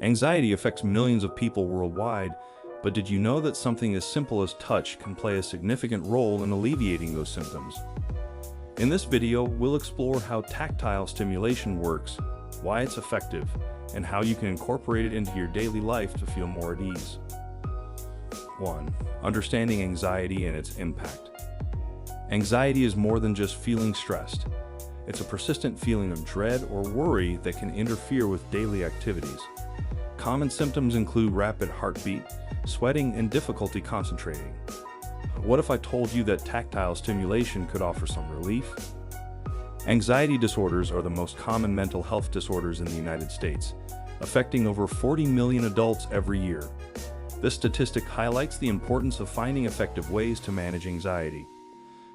Anxiety affects millions of people worldwide, but did you know that something as simple as touch can play a significant role in alleviating those symptoms? In this video, we'll explore how tactile stimulation works, why it's effective, and how you can incorporate it into your daily life to feel more at ease. 1. Understanding anxiety and its impact. Anxiety is more than just feeling stressed. It's a persistent feeling of dread or worry that can interfere with daily activities. Common symptoms include rapid heartbeat, sweating, and difficulty concentrating. What if I told you that tactile stimulation could offer some relief? Anxiety disorders are the most common mental health disorders in the United States, affecting over 40 million adults every year. This statistic highlights the importance of finding effective ways to manage anxiety.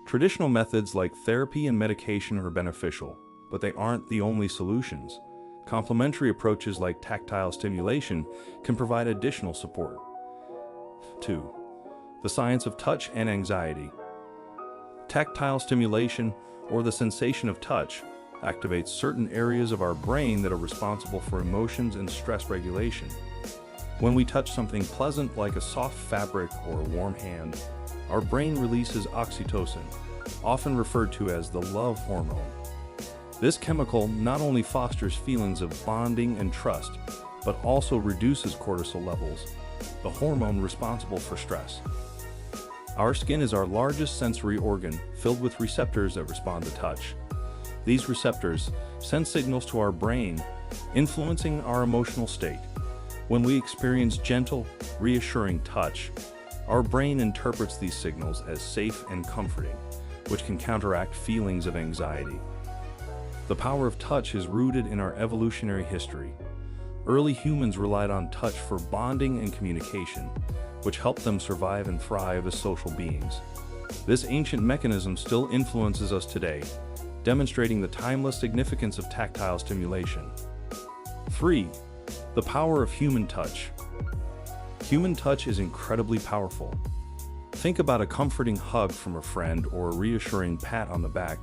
Traditional methods like therapy and medication are beneficial, but they aren't the only solutions. Complementary approaches like tactile stimulation can provide additional support. 2. The science of touch and anxiety. Tactile stimulation, or the sensation of touch, activates certain areas of our brain that are responsible for emotions and stress regulation. When we touch something pleasant like a soft fabric or a warm hand, our brain releases oxytocin, often referred to as the love hormone. This chemical not only fosters feelings of bonding and trust, but also reduces cortisol levels, the hormone responsible for stress. Our skin is our largest sensory organ, filled with receptors that respond to touch. These receptors send signals to our brain, influencing our emotional state. When we experience gentle, reassuring touch, our brain interprets these signals as safe and comforting, which can counteract feelings of anxiety. The power of touch is rooted in our evolutionary history. Early humans relied on touch for bonding and communication, which helped them survive and thrive as social beings. This ancient mechanism still influences us today, demonstrating the timeless significance of tactile stimulation. 3. The power of human touch. Human touch is incredibly powerful. Think about a comforting hug from a friend or a reassuring pat on the back.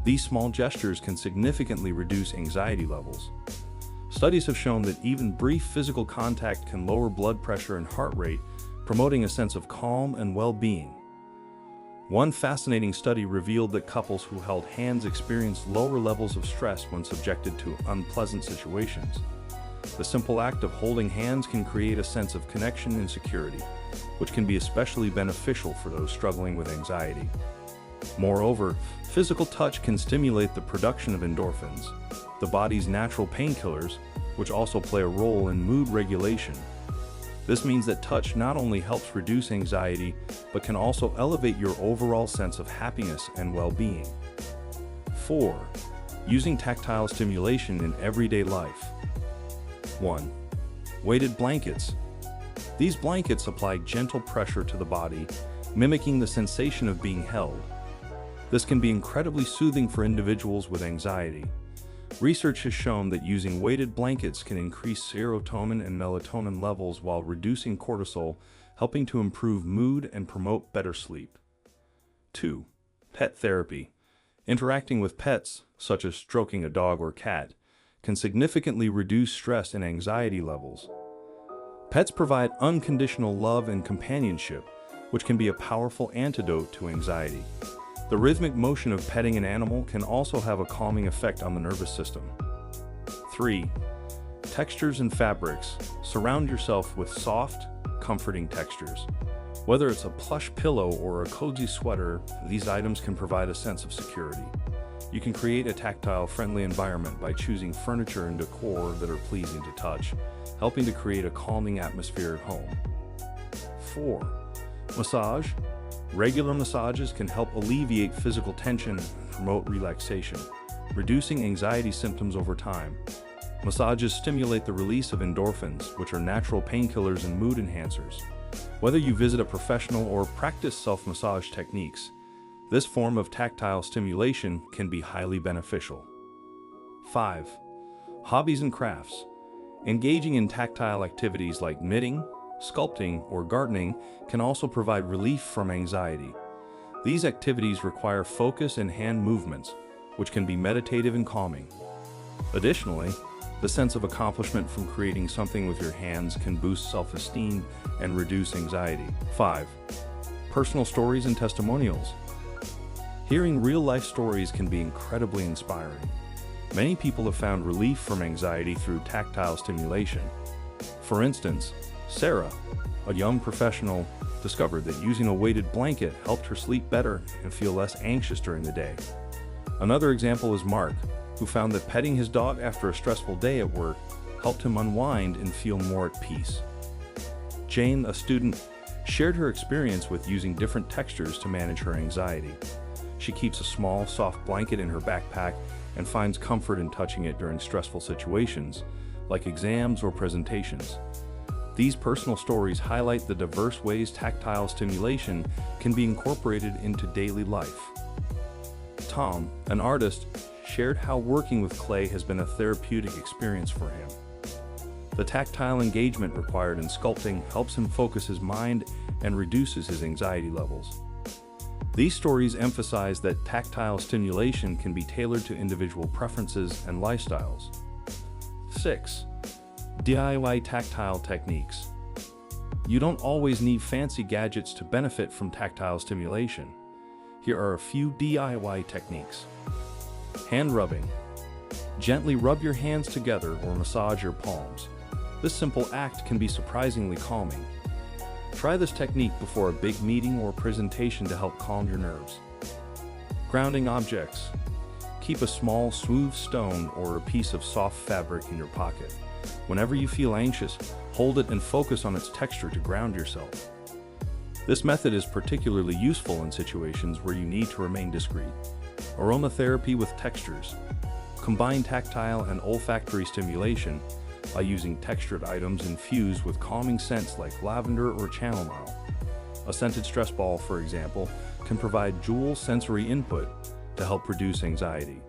These small gestures can significantly reduce anxiety levels. Studies have shown that even brief physical contact can lower blood pressure and heart rate, promoting a sense of calm and well-being. One fascinating study revealed that couples who held hands experienced lower levels of stress when subjected to unpleasant situations. The simple act of holding hands can create a sense of connection and security, which can be especially beneficial for those struggling with anxiety. Moreover, physical touch can stimulate the production of endorphins, the body's natural painkillers, which also play a role in mood regulation. This means that touch not only helps reduce anxiety, but can also elevate your overall sense of happiness and well-being. 4. Using tactile stimulation in everyday life. 1. Weighted blankets. These blankets apply gentle pressure to the body, mimicking the sensation of being held. This can be incredibly soothing for individuals with anxiety. Research has shown that using weighted blankets can increase serotonin and melatonin levels while reducing cortisol, helping to improve mood and promote better sleep. 2. Pet therapy. Interacting with pets, such as stroking a dog or cat, can significantly reduce stress and anxiety levels. Pets provide unconditional love and companionship, which can be a powerful antidote to anxiety. The rhythmic motion of petting an animal can also have a calming effect on the nervous system. 3. Textures and fabrics. Surround yourself with soft, comforting textures. Whether it's a plush pillow or a cozy sweater, these items can provide a sense of security. You can create a tactile-friendly environment by choosing furniture and decor that are pleasing to touch, helping to create a calming atmosphere at home. 4. Massage. Regular massages can help alleviate physical tension and promote relaxation, reducing anxiety symptoms over time. Massages stimulate the release of endorphins, which are natural painkillers and mood enhancers. Whether you visit a professional or practice self-massage techniques, this form of tactile stimulation can be highly beneficial. 5. Hobbies and crafts. Engaging in tactile activities like knitting, sculpting, or gardening can also provide relief from anxiety. These activities require focus and hand movements, which can be meditative and calming. Additionally, The sense of accomplishment from creating something with your hands can boost self-esteem and reduce anxiety. 5. Personal stories and testimonials. Hearing real-life stories can be incredibly inspiring. Many people have found relief from anxiety through tactile stimulation. For instance, Sarah, a young professional, discovered that using a weighted blanket helped her sleep better and feel less anxious during the day. Another example is Mark, who found that petting his dog after a stressful day at work helped him unwind and feel more at peace. Jane, a student, shared her experience with using different textures to manage her anxiety. She keeps a small, soft blanket in her backpack and finds comfort in touching it during stressful situations, like exams or presentations. These personal stories highlight the diverse ways tactile stimulation can be incorporated into daily life. Tom, an artist, shared how working with clay has been a therapeutic experience for him. The tactile engagement required in sculpting helps him focus his mind and reduces his anxiety levels. These stories emphasize that tactile stimulation can be tailored to individual preferences and lifestyles. 6. DIY tactile techniques. You don't always need fancy gadgets to benefit from tactile stimulation. Here are a few DIY techniques. Hand rubbing. Gently rub your hands together or massage your palms. This simple act can be surprisingly calming. Try this technique before a big meeting or presentation to help calm your nerves. Grounding objects. Keep a small, smooth stone or a piece of soft fabric in your pocket. Whenever you feel anxious, hold it and focus on its texture to ground yourself. This method is particularly useful in situations where you need to remain discreet. Aromatherapy with textures. Combine tactile and olfactory stimulation by using textured items infused with calming scents like lavender or chamomile. A scented stress ball, for example, can provide dual sensory input to help reduce anxiety.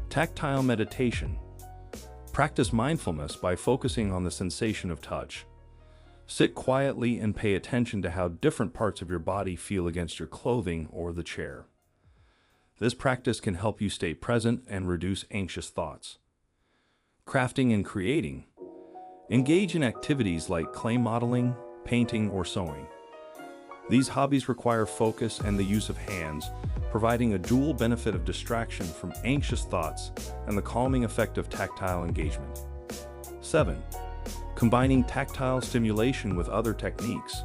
Tactile meditation. Practice mindfulness by focusing on the sensation of touch. Sit quietly and pay attention to how different parts of your body feel against your clothing or the chair. This practice can help you stay present and reduce anxious thoughts. Crafting and creating. Engage in activities like clay modeling, painting, or sewing. These hobbies require focus and the use of hands, providing a dual benefit of distraction from anxious thoughts and the calming effect of tactile engagement. 7. Combining tactile stimulation with other techniques.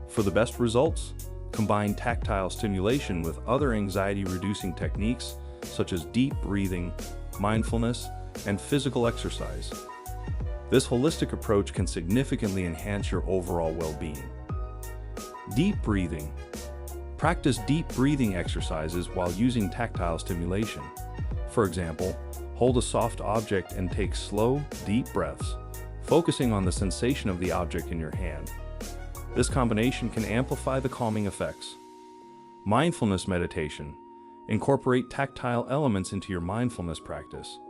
For the best results, combine tactile stimulation with other anxiety-reducing techniques such as deep breathing, mindfulness, and physical exercise. This holistic approach can significantly enhance your overall well-being. Deep breathing. Practice deep breathing exercises while using tactile stimulation. For example, hold a soft object and take slow, deep breaths, focusing on the sensation of the object in your hand. This combination can amplify the calming effects. Mindfulness meditation. Incorporate tactile elements into your mindfulness practice.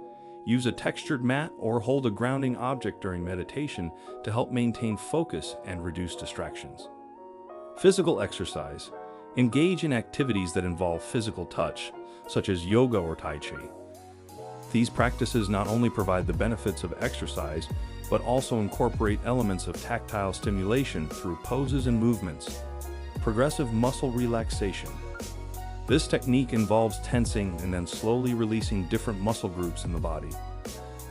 Use a textured mat or hold a grounding object during meditation to help maintain focus and reduce distractions. Physical exercise. Engage in activities that involve physical touch, such as yoga or tai chi. These practices not only provide the benefits of exercise, but also incorporate elements of tactile stimulation through poses and movements. Progressive muscle relaxation. This technique involves tensing and then slowly releasing different muscle groups in the body.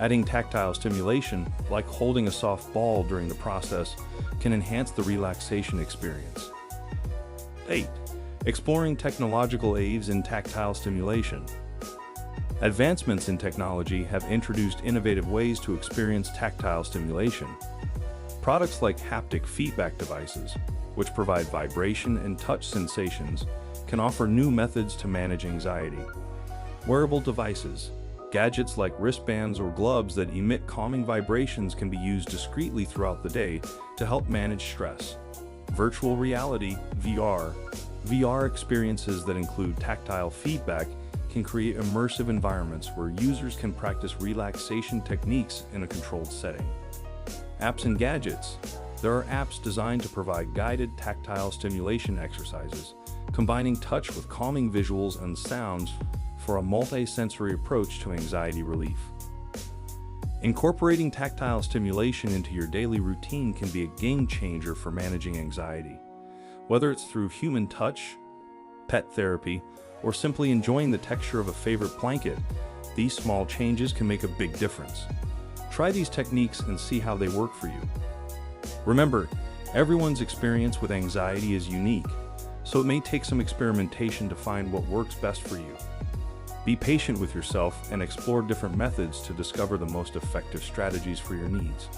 Adding tactile stimulation, like holding a soft ball during the process, can enhance the relaxation experience. 8. Exploring technological aids in tactile stimulation. Advancements in technology have introduced innovative ways to experience tactile stimulation. Products like haptic feedback devices, which provide vibration and touch sensations, can offer new methods to manage anxiety. Wearable devices. Gadgets like wristbands or gloves that emit calming vibrations can be used discreetly throughout the day to help manage stress. Virtual reality, VR. VR experiences that include tactile feedback can create immersive environments where users can practice relaxation techniques in a controlled setting. Apps and gadgets. There are apps designed to provide guided tactile stimulation exercises, combining touch with calming visuals and sounds for a multi-sensory approach to anxiety relief. Incorporating tactile stimulation into your daily routine can be a game changer for managing anxiety. Whether it's through human touch, pet therapy, or simply enjoying the texture of a favorite blanket, these small changes can make a big difference. Try these techniques and see how they work for you. Remember, everyone's experience with anxiety is unique, so it may take some experimentation to find what works best for you. Be patient with yourself and explore different methods to discover the most effective strategies for your needs.